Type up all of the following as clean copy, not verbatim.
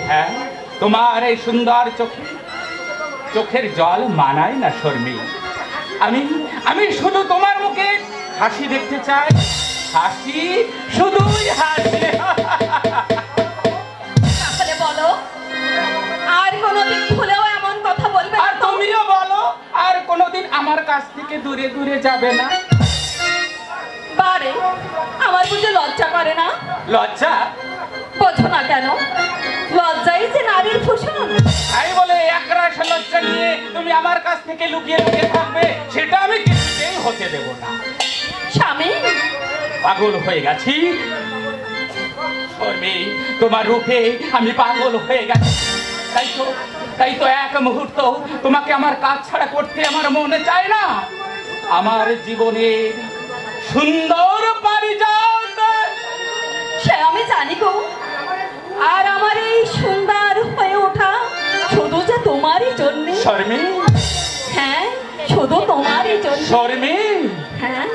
হ্যাঁ, তোমার এই সুন্দর চোখের জল মানায় না শর্মি। আমি শুধু তোমার মুখে হাসি দেখতে চাই, হাসি, শুধুই হাসি। তাহলে বলো, আর কোনোদিন ভুলেও এমন কথা বলবে? আর তুমিও বলো, আর কোনোদিন আমার কাছ থেকে দূরে দূরে যাবে না। পারে, আমার বুঝে লজ্জা করে না? লজ্জা? বোঝো না কেন? লজ্জাই যে নারীর ভূষণ। তাই বলে একরাশ লজ্জা নিয়ে তুমি আমার কাছ থেকে লুকিয়ে লুকিয়ে থাকবে, সেটা আমি কিছুতেই হতে দেব না। স্বামী, পাগল হয়ে গেছি শর্মি, তোমার রূপে আমি পাগল হয়ে গেছি। তাই তো এক মুহূর্ত তোমাকে আমার কাজ ছাড়া করতে আমার মনে চায় না। আমার জীবনের সুন্দর পারিজাত সে আমি জানি গো, আর আমার এই সুন্দর হয়ে ওঠা শুধু যে তোমারই জন্য। শর্মি, হ্যাঁ, শুধু তোমারই জন্য। শর্মি, হ্যাঁ,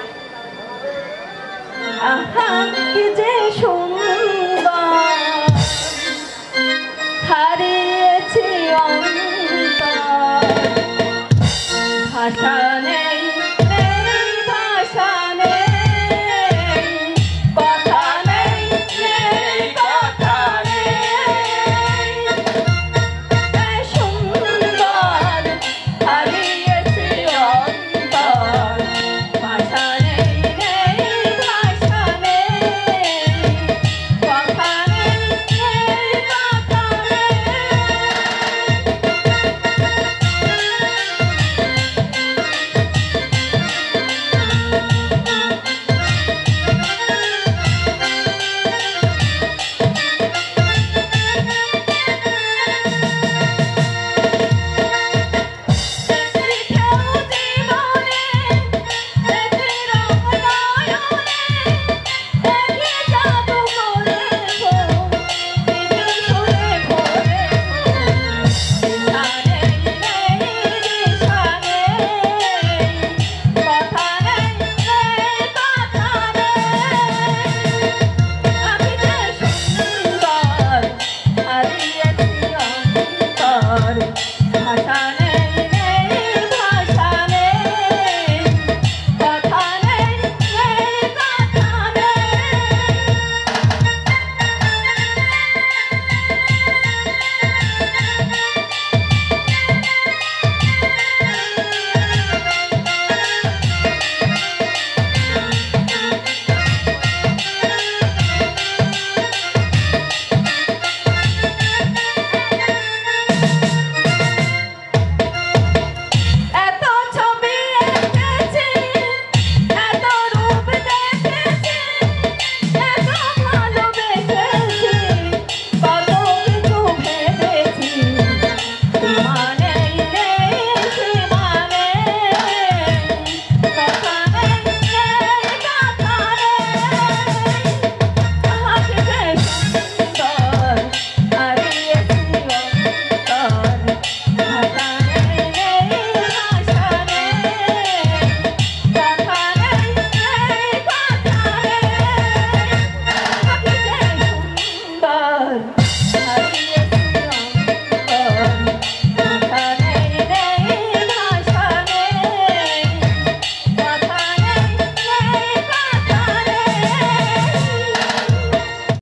আহা কি যে সুন্দর